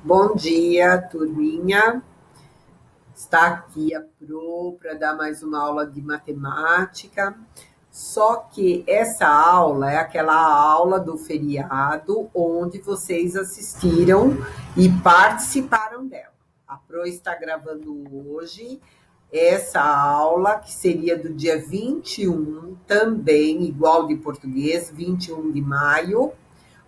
Bom dia, turminha. Está aqui a Pro para dar mais uma aula de matemática. Só que essa aula é aquela aula do feriado onde vocês assistiram e participaram dela. A Pro está gravando hoje essa aula, que seria do dia 21, também, igual de português, 21 de maio,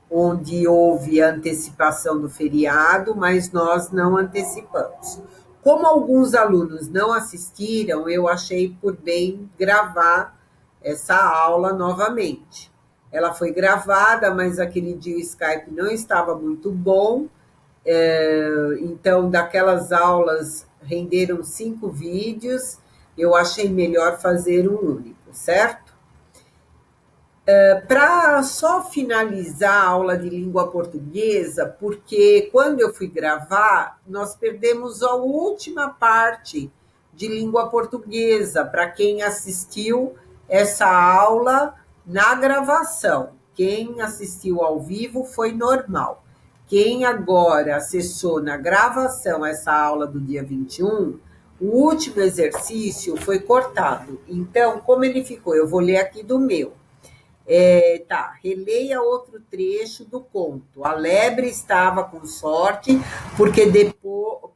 onde houve a antecipação do feriado, mas nós não antecipamos. Como alguns alunos não assistiram, eu achei por bem gravar essa aula novamente. Ela foi gravada, mas aquele dia o Skype não estava muito bom, então daquelas aulas renderam 5 vídeos, eu achei melhor fazer um único, certo? Para só finalizar a aula de língua portuguesa, porque quando eu fui gravar, nós perdemos a última parte de língua portuguesa, para quem assistiu essa aula na gravação. Quem assistiu ao vivo foi normal. Quem agora acessou na gravação essa aula do dia 21, o último exercício foi cortado. Então, como ele ficou? Eu vou ler aqui do meu. Releia outro trecho do conto. A lebre estava com sorte, porque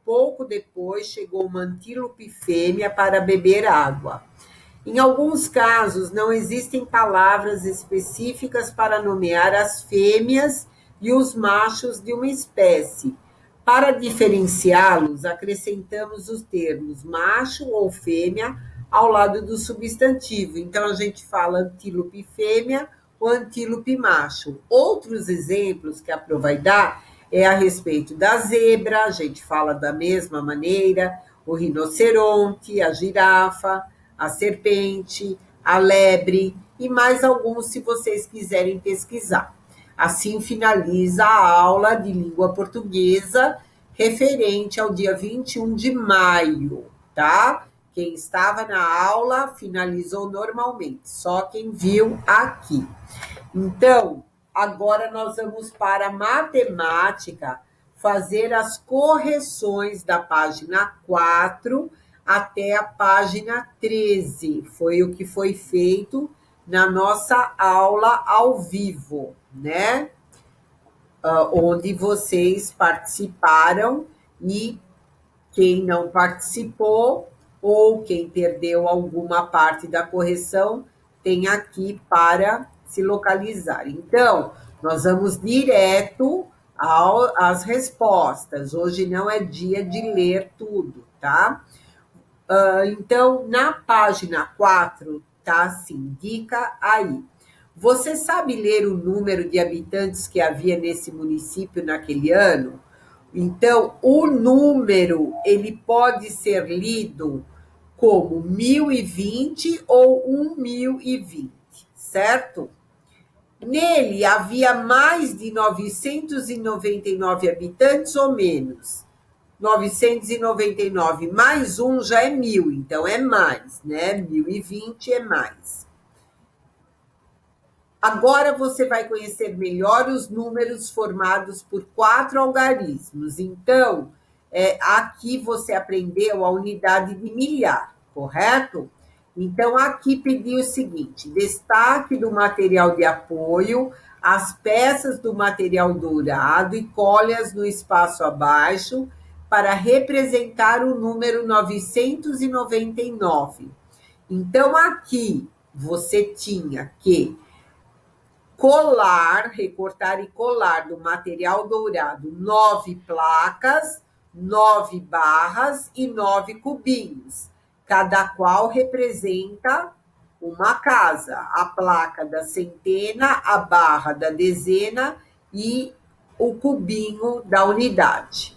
pouco depois chegou uma antílope fêmea para beber água. Em alguns casos, não existem palavras específicas para nomear as fêmeas e os machos de uma espécie. Para diferenciá-los, acrescentamos os termos macho ou fêmea ao lado do substantivo. Então, a gente fala antílope fêmea ou antílope macho. Outros exemplos que a Pro vai dar é a respeito da zebra, a gente fala da mesma maneira, o rinoceronte, a girafa, a serpente, a lebre e mais alguns se vocês quiserem pesquisar. Assim finaliza a aula de língua portuguesa referente ao dia 21 de maio, tá? Quem estava na aula finalizou normalmente, só quem viu aqui. Então, agora nós vamos para a matemática fazer as correções da página 4 até a página 13. Foi o que foi feito na nossa aula ao vivo, né? Onde vocês participaram e quem não participou ou quem perdeu alguma parte da correção tem aqui para se localizar. Então, nós vamos direto às respostas. Hoje não é dia de ler tudo, tá? Então, na página 4, tá assim, dica aí. Você sabe ler o número de habitantes que havia nesse município naquele ano? Então, o número, ele pode ser lido como 1020 ou 1020, certo? Nele havia mais de 999 habitantes ou menos? 999 mais um já é 1000, então é mais, né? 1020 é mais. Agora você vai conhecer melhor os números formados por 4 algarismos. Então, aqui você aprendeu a unidade de milhar, correto? Então, aqui pediu o seguinte: destaque do material de apoio, as peças do material dourado e colhe-as no espaço abaixo para representar o número 999. Então, aqui você tinha que colar, recortar e colar do material dourado 9 placas, 9 barras e 9 cubinhos, cada qual representa uma casa, a placa da centena, a barra da dezena e o cubinho da unidade.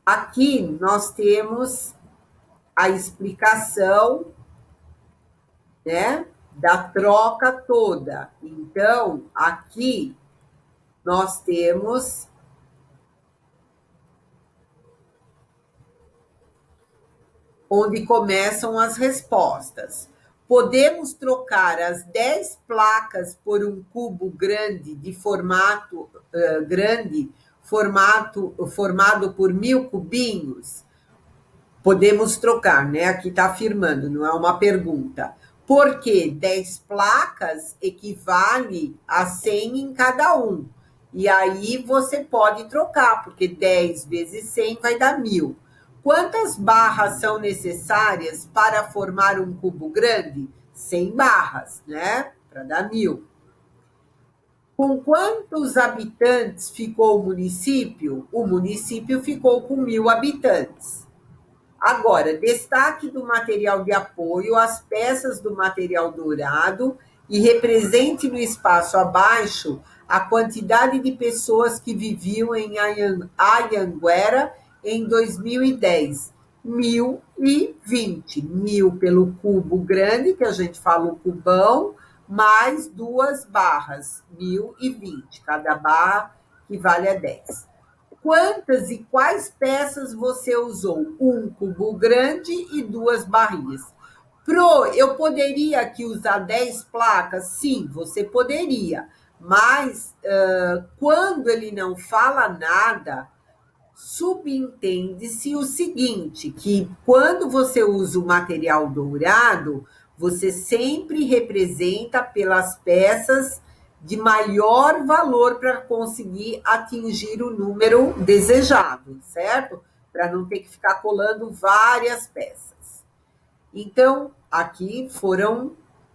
Aqui nós temos a explicação, né, da troca toda. Então, aqui nós temos onde começam as respostas. Podemos trocar as 10 placas por um cubo grande de formato grande, formado por 1.000 cubinhos? Podemos trocar, né? Aqui está afirmando, não é uma pergunta. Porque 10 placas equivale a 100 em cada um. E aí você pode trocar, porque 10 vezes 100 vai dar 1.000. Quantas barras são necessárias para formar um cubo grande? 100 barras, né? Para dar 1.000. Com quantos habitantes ficou o município? O município ficou com 1.000 habitantes. Agora, destaque do material de apoio, as peças do material dourado e represente no espaço abaixo a quantidade de pessoas que viviam em Anhanguera em 2010. 1.020. 1.000 pelo cubo grande, que a gente fala o cubão, mais 2 barras. 1.020. Cada barra equivale a 10. Quantas e quais peças você usou? Um cubo grande e 2 barrinhas. Pro, eu poderia aqui usar 10 placas? Sim, você poderia. Mas quando ele não fala nada, subentende-se o seguinte, que quando você usa o material dourado, você sempre representa pelas peças de maior valor para conseguir atingir o número desejado, certo? Para não ter que ficar colando várias peças. Então, aqui foram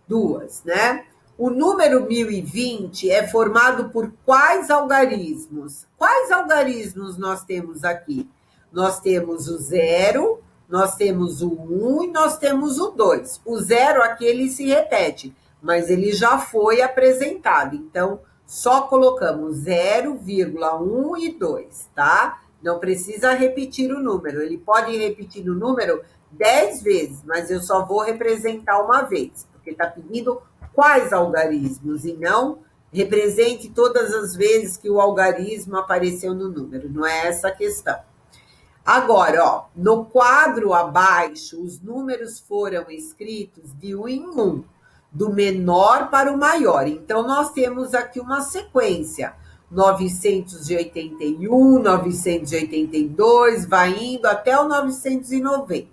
2, né? O número 1.020 é formado por quais algarismos? Quais algarismos nós temos aqui? Nós temos o 0, nós temos o 1 e nós temos o 2. O 0 aqui ele se repete, mas ele já foi apresentado. Então, só colocamos 0,1 e 2, tá? Não precisa repetir o número. Ele pode repetir o número 10 vezes, mas eu só vou representar uma vez, porque está pedindo quais algarismos e não represente todas as vezes que o algarismo apareceu no número. Não é essa a questão. Agora, ó, no quadro abaixo, os números foram escritos de 1 em 1, do menor para o maior. Então, nós temos aqui uma sequência. 981, 982, vai indo até o 990.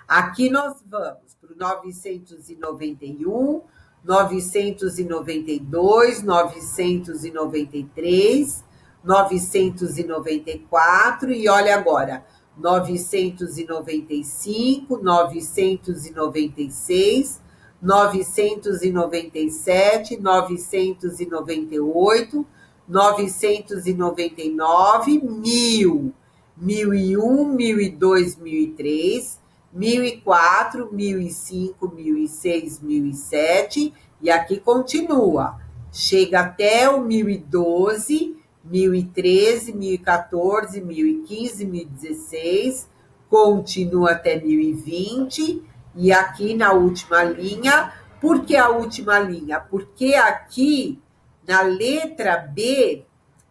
Aqui nós vamos para o 991, 992, 993, 994 e olha agora, 995, 996, 997, 998, 999, 1.000, 1.001, 1.002, 1.003, 1.004, 1.005, 1.006, 1.007 e aqui continua. Chega até o 1.012, 1.013, 1.014, 1.015, 1.016, continua até 1.020 e aqui na última linha. Por que a última linha? Porque aqui na letra B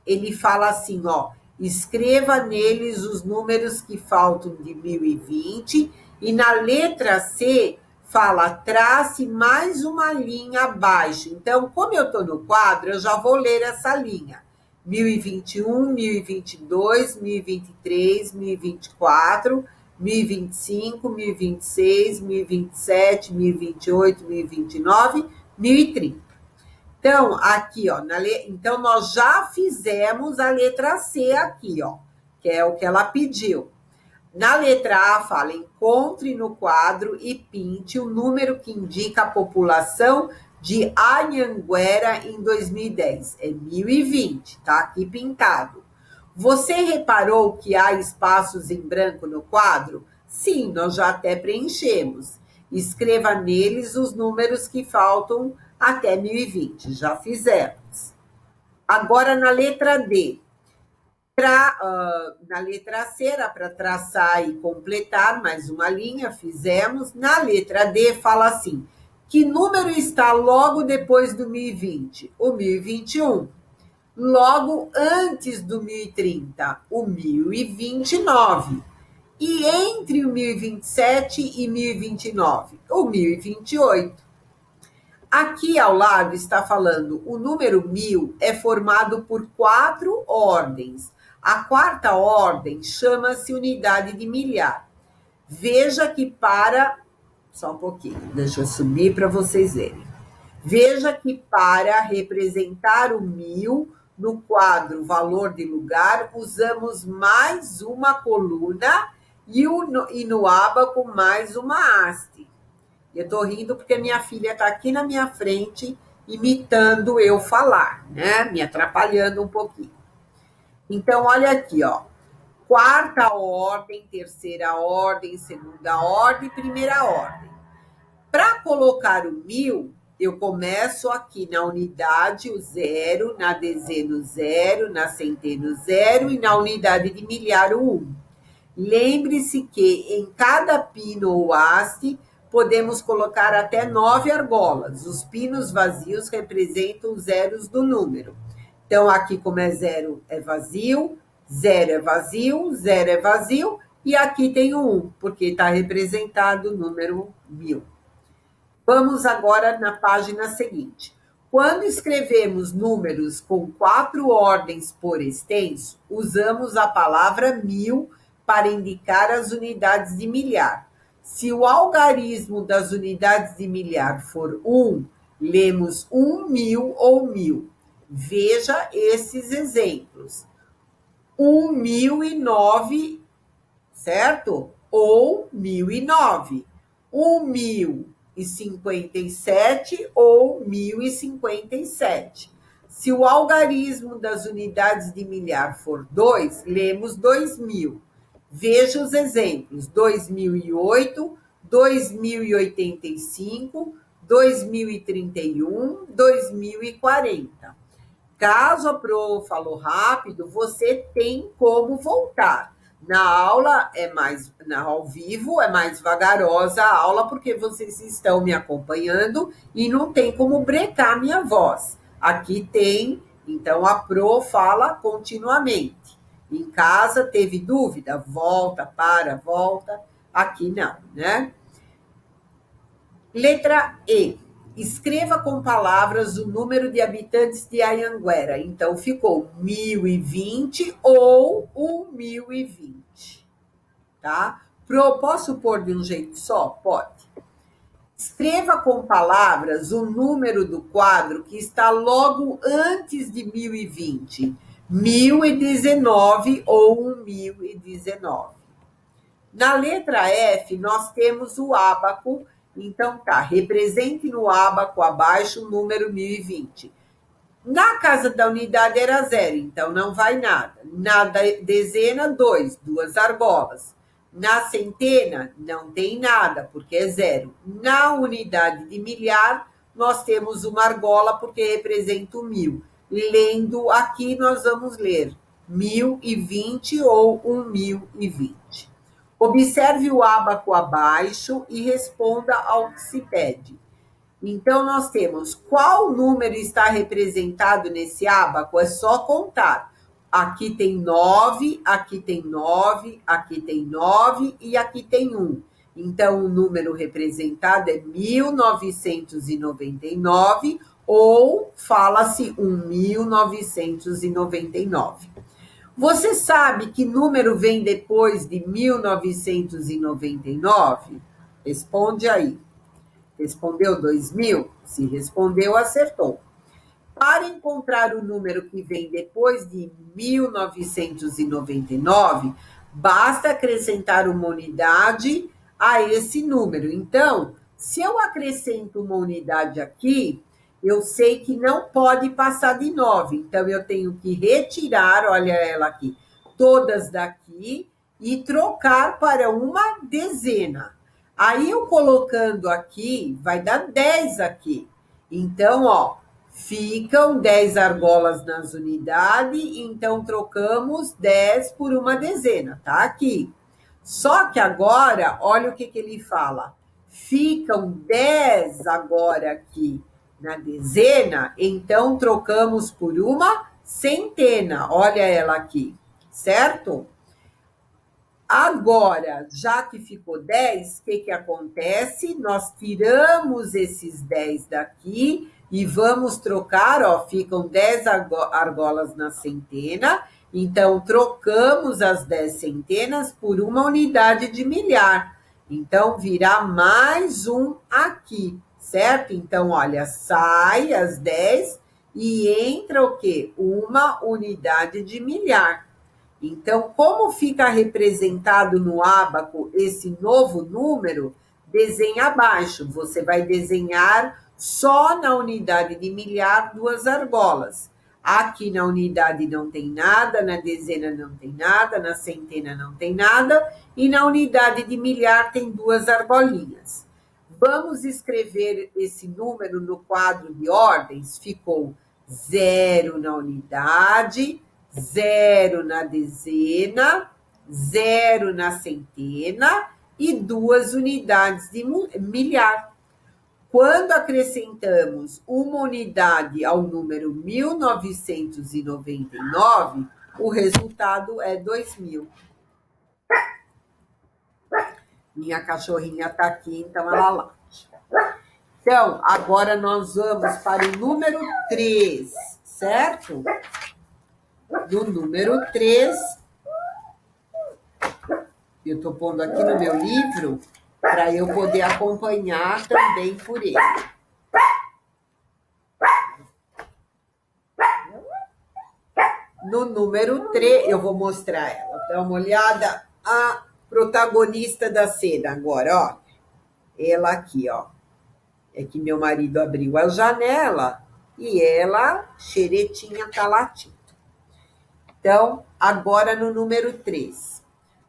ele fala assim, ó, escreva neles os números que faltam de 1.020 e na letra C fala, trace mais uma linha abaixo. Então, como eu estou no quadro, eu já vou ler essa linha. 1021, 1022, 1023, 1024, 1025, 1026, 1027, 1028, 1029, 1030. Então, aqui, ó, então nós já fizemos a letra C aqui, ó, que é o que ela pediu. Na letra A fala, encontre no quadro e pinte o número que indica a população de Anhanguera em 2010. É 1.020, tá aqui pintado. Você reparou que há espaços em branco no quadro? Sim, nós já até preenchemos. Escreva neles os números que faltam até 1.020, já fizemos. Agora na letra D. Na letra C era para traçar e completar mais uma linha, fizemos. Na letra D fala assim, que número está logo depois do 1.020? O 1.021. Logo antes do 1.030? O 1.029. E entre o 1.027 e 1.029? O 1.028. Aqui ao lado está falando, o número 1.000 é formado por 4 ordens. A quarta ordem chama-se unidade de milhar. Veja que para... Só um pouquinho, deixa eu subir para vocês verem. Veja que para representar o 1000 no quadro valor de lugar, usamos mais uma coluna e no ábaco mais uma haste. Eu estou rindo porque minha filha está aqui na minha frente imitando eu falar, né? Me atrapalhando um pouquinho. Então, olha aqui, ó. Quarta ordem, terceira ordem, segunda ordem, primeira ordem. Para colocar o 1000, eu começo aqui na unidade o 0, na dezena o 0, na centena o 0 e na unidade de milhar o 1. Lembre-se que em cada pino ou haste podemos colocar até 9 argolas. Os pinos vazios representam os zeros do número. Então, aqui como é 0 é vazio, 0 é vazio, 0 é vazio, e aqui tem o 1, porque está representado o número 1000. Vamos agora na página seguinte. Quando escrevemos números com 4 ordens por extenso, usamos a palavra 1000 para indicar as unidades de milhar. Se o algarismo das unidades de milhar for 1, lemos 1.000 ou 1000. Veja esses exemplos. 1009, certo? Ou 1009. 1057 ou 1057. Se o algarismo das unidades de milhar for 2, lemos 2000. Veja os exemplos: 2008, 2085, 2031, 2040. Caso a Pro falou rápido, você tem como voltar. Na aula ao vivo é mais vagarosa a aula porque vocês estão me acompanhando e não tem como brecar minha voz. Aqui tem, então a Pro fala continuamente. Em casa teve dúvida? Volta, volta. Aqui não, né? Letra E. Escreva com palavras o número de habitantes de Anhanguera. Então, ficou 1020 ou 1020. Tá? Posso pôr de um jeito só? Pode. Escreva com palavras o número do quadro que está logo antes de 1020. 1019 ou 1019. Na letra F, nós temos o ábaco. Então, tá, represente no ábaco abaixo o número 1020. Na casa da unidade era 0, então não vai nada. Na dezena, 2, 2 argolas. Na centena, não tem nada, porque é 0. Na unidade de milhar, nós temos uma argola, porque representa o 1000. Lendo aqui, nós vamos ler 1020 ou 1020. Observe o ábaco abaixo e responda ao que se pede. Então, nós temos qual número está representado nesse ábaco? É só contar. Aqui tem 9, aqui tem 9, aqui tem 9 e aqui tem 1. Então, o número representado é 1999 ou fala-se 1999. Você sabe que número vem depois de 1999? Responde aí. Respondeu 2000? Se respondeu, acertou. Para encontrar o número que vem depois de 1999, basta acrescentar uma unidade a esse número. Então, se eu acrescento uma unidade aqui, eu sei que não pode passar de 9. Então, eu tenho que retirar, olha ela aqui, todas daqui e trocar para uma dezena. Aí, eu colocando aqui, vai dar 10 aqui. Então, ó, ficam 10 argolas nas unidades, então trocamos 10 por uma dezena, tá aqui. Só que agora, olha o que ele fala. Ficam 10 agora aqui na dezena, então trocamos por uma centena. Olha ela aqui, certo? Agora, já que ficou 10, o que acontece? Nós tiramos esses 10 daqui e vamos trocar, ó, ficam 10 argolas na centena Então, trocamos as 10 centenas por uma unidade de milhar. Então, virá mais um aqui, certo? Então, olha, sai as 10 e entra o quê? Uma unidade de milhar. Então, como fica representado no ábaco esse novo número, desenha abaixo. Você vai desenhar só na unidade de milhar 2 argolas. Aqui na unidade não tem nada, na dezena não tem nada, na centena não tem nada, e na unidade de milhar tem 2 argolinhas. Vamos escrever esse número no quadro de ordens. Ficou 0 na unidade, 0 na dezena, 0 na centena e 2 unidades de milhar. Quando acrescentamos uma unidade ao número 1999, o resultado é 2000. Minha cachorrinha está aqui, então ela late. Então, agora nós vamos para o número 3, certo? Do número 3, eu estou pondo aqui no meu livro para eu poder acompanhar também por ele. No número 3, eu vou mostrar ela. Dá uma olhada. A protagonista da cena agora, ó. Ela aqui, ó. É que meu marido abriu a janela e ela, xeretinha, tá latindo. Então, agora no número 3,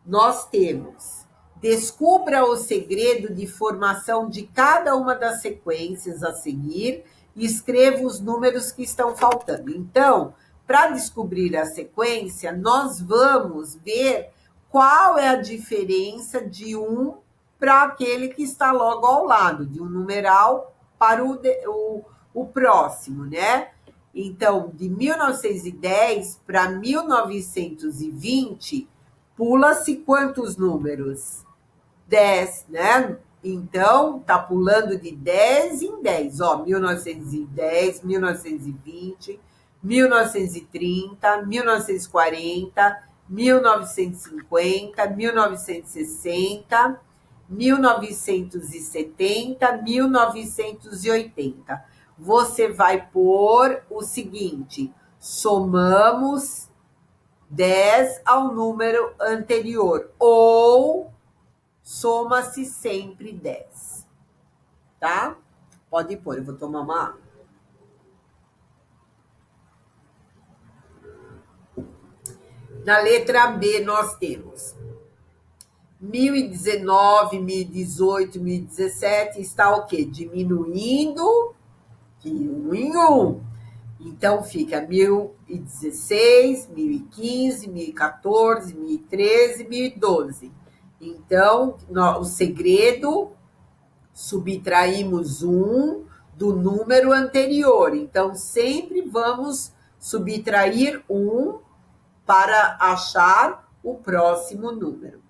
nós temos: descubra o segredo de formação de cada uma das sequências a seguir e escreva os números que estão faltando. Então, para descobrir a sequência, nós vamos ver qual é a diferença de um para aquele que está logo ao lado, de um numeral para o próximo, né? Então, de 1910 para 1920, pula-se quantos números? 10, né? Então, tá pulando de 10 em 10, ó, 1910, 1920, 1930, 1940, 1950, 1960, 1970, 1980. Você vai pôr o seguinte: somamos 10 ao número anterior, ou soma-se sempre 10, tá? Pode pôr, eu vou tomar uma água. Na letra B, nós temos 1019, 1018, 1017, está o quê? Diminuindo de 1 em 1. Então, fica 1016, 1015, 1014, 1013, 1012. Então, o segredo, subtraímos 1 do número anterior. Então, sempre vamos subtrair 1 para achar o próximo número.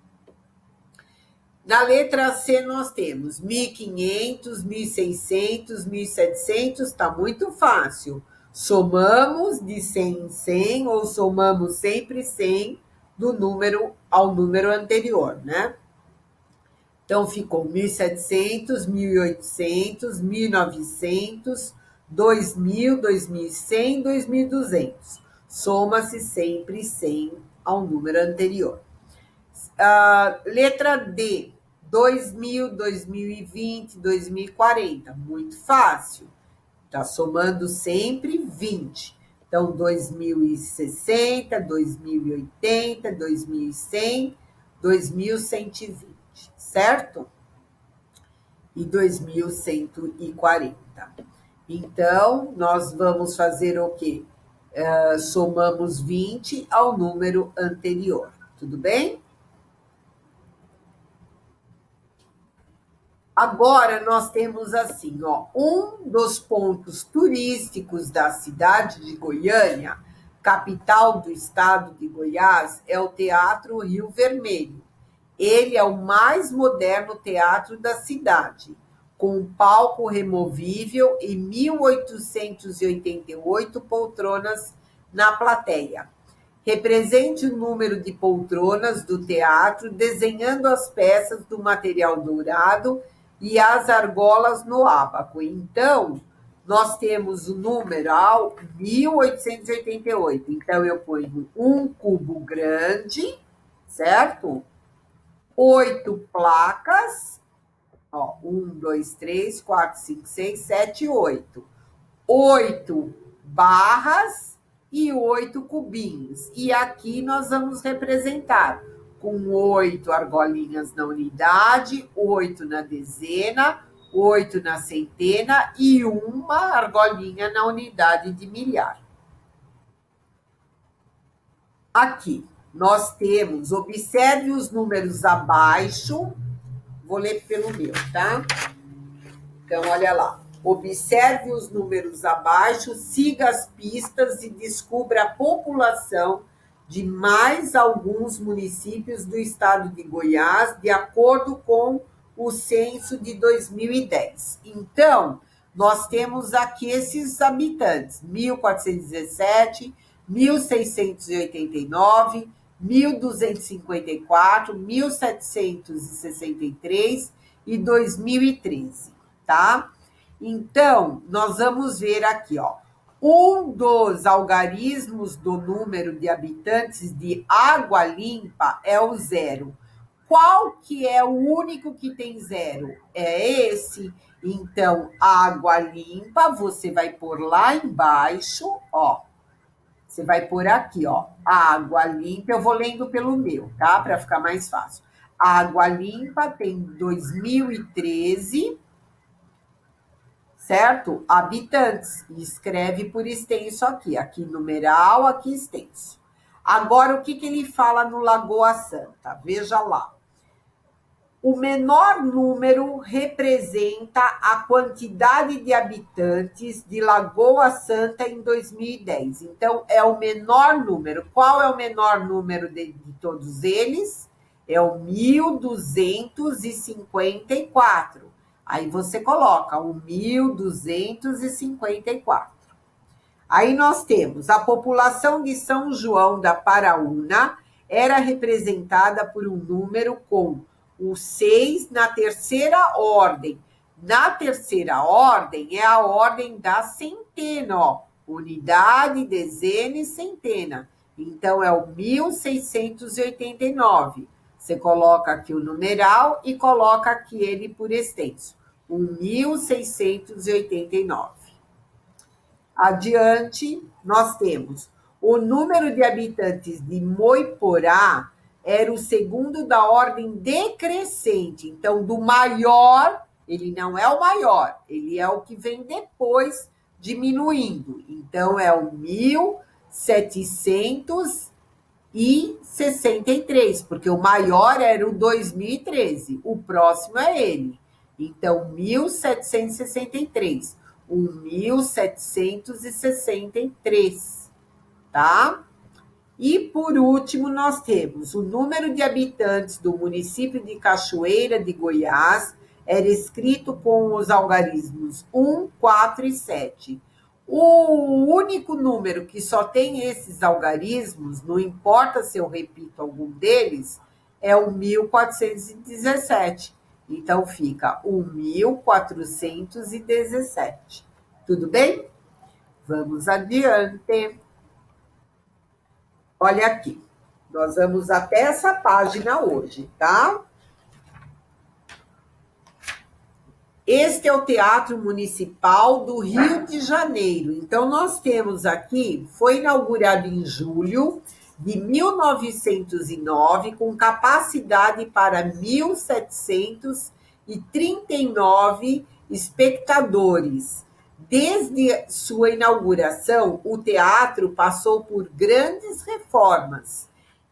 Na letra C, nós temos 1500, 1600, 1700, está muito fácil. Somamos de 100 em 100 ou somamos sempre 100 do número ao número anterior, né? Então, ficou 1700, 1800, 1900, 2000, 2100, 2200. Soma-se sempre 100 ao número anterior. Letra D, 2000, 2020, 2040. Muito fácil. Está somando sempre 20. Então, 2060, 2080, 2100, 2120, certo? E 2140. Então, nós vamos fazer o quê? Somamos 20 ao número anterior. Tudo bem? Agora nós temos assim, ó, um dos pontos turísticos da cidade de Goiânia, capital do estado de Goiás, é o Teatro Rio Vermelho. Ele é o mais moderno teatro da cidade, com um palco removível e 1.888 poltronas na plateia. Represente o número de poltronas do teatro, desenhando as peças do material dourado e as argolas no ábaco. Então, nós temos o numeral 1888. Então, eu ponho um cubo grande, certo? 8 placas, ó, 1, 2, 3, 4, 5, 6, 7, 8. 8 barras e 8 cubinhos. E aqui nós vamos representar com 8 argolinhas na unidade, 8 na dezena, 8 na centena e uma argolinha na unidade de milhar. Aqui nós temos, observe os números abaixo, vou ler pelo meu, tá? Então, olha lá. Observe os números abaixo, siga as pistas e descubra a população de mais alguns municípios do estado de Goiás, de acordo com o censo de 2010. Então, nós temos aqui esses habitantes: 1.417, 1.689, 1.254, 1.763 e 2013, tá? Então, nós vamos ver aqui, ó. Um dos algarismos do número de habitantes de Água Limpa é o 0. Qual que é o único que tem 0? É esse. Então, Água Limpa, você vai pôr lá embaixo, ó. Você vai pôr aqui, ó. Água Limpa, eu vou lendo pelo meu, tá? Para ficar mais fácil. Água Limpa tem 2013, certo? Habitantes. E escreve por extenso aqui. Aqui numeral, aqui extenso. Agora, o que ele fala no Lagoa Santa? Veja lá. O menor número representa a quantidade de habitantes de Lagoa Santa em 2010. Então, é o menor número. Qual é o menor número de todos eles? É o 1.254. Aí você coloca o 1.254. Aí nós temos a população de São João da Paraúna era representada por um número com o 6 na terceira ordem. Na terceira ordem é a ordem da centena, ó. Unidade, dezena e centena. Então, é o 1.689. Você coloca aqui o numeral e coloca aqui ele por extenso. 1.689. Adiante, nós temos o número de habitantes de Moiporá era o segundo da ordem decrescente. Então, do maior, ele não é o maior, ele é o que vem depois diminuindo. Então, é o 1.763, porque o maior era o 2013, o próximo é ele. Então, 1.763, o 1.763, tá? E, por último, nós temos o número de habitantes do município de Cachoeira de Goiás, era escrito com os algarismos 1, 4 e 7. O único número que só tem esses algarismos, não importa se eu repito algum deles, é o 1.417. Então, fica o 1.417. Tudo bem? Vamos adiante. Olha aqui, nós vamos até essa página hoje, tá? Este é o Teatro Municipal do Rio de Janeiro. Então, nós temos aqui, foi inaugurado em julho de 1909, com capacidade para 1.739 espectadores. Desde sua inauguração, o teatro passou por grandes reformas.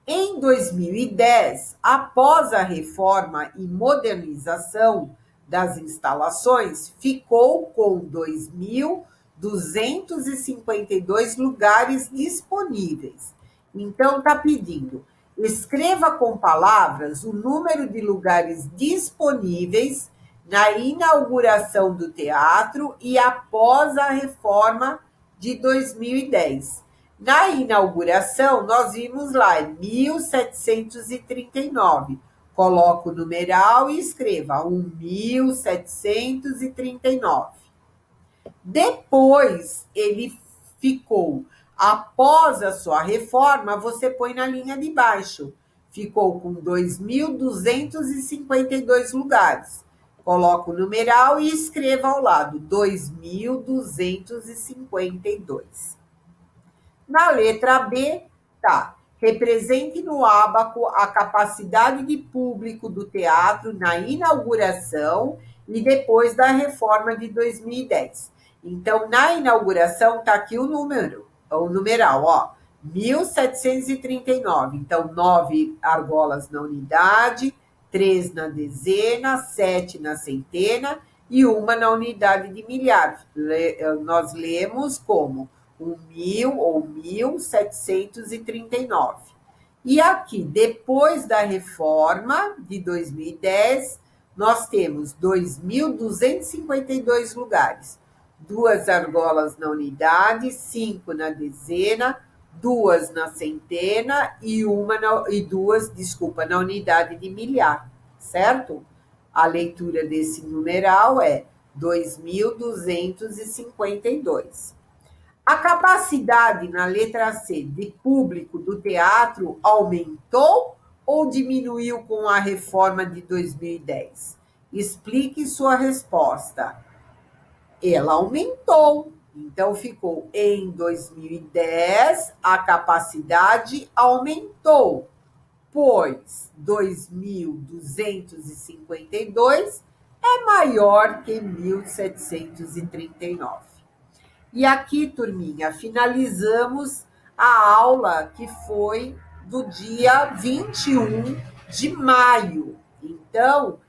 Em 2010, após a reforma e modernização das instalações, ficou com 2.252 lugares disponíveis. Então, está pedindo, escreva com palavras o número de lugares disponíveis na inauguração do teatro e após a reforma de 2010. Na inauguração, nós vimos lá, é 1739. Coloca o numeral e escreva 1739. Depois, ele ficou, após a sua reforma, você põe na linha de baixo. Ficou com 2.252 lugares. Coloca o numeral e escreva ao lado 2.252. Na letra B, tá. Represente no ábaco a capacidade de público do teatro na inauguração e depois da reforma de 2010. Então, na inauguração, está aqui o número, o numeral, ó, 1739. Então, 9 argolas na unidade, 3 na dezena, 7 na centena e uma na unidade de milhar. Nós lemos como 1.000 ou 1739. E aqui, depois da reforma de 2010, nós temos 2.252 lugares. 2 argolas na unidade, 5 na dezena, 2 na centena e 2, na unidade de milhar, certo? A leitura desse numeral é 2.252. A capacidade, na letra C, de público do teatro aumentou ou diminuiu com a reforma de 2010? Explique sua resposta. Ela aumentou. Então, ficou em 2010, a capacidade aumentou, pois 2.252 é maior que 1.739. E aqui, turminha, finalizamos a aula que foi do dia 21 de maio. Então,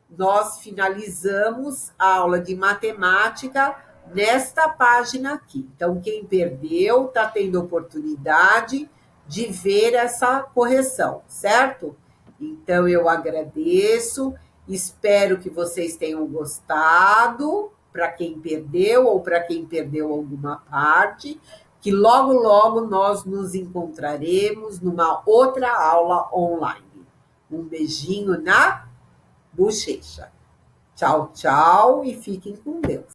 nós finalizamos a aula de matemática nesta página aqui. Então, quem perdeu está tendo oportunidade de ver essa correção, certo? Então, eu agradeço, espero que vocês tenham gostado, para quem perdeu ou para quem perdeu alguma parte, que logo, logo nós nos encontraremos numa outra aula online. Um beijinho na bochecha. Tchau, tchau e fiquem com Deus.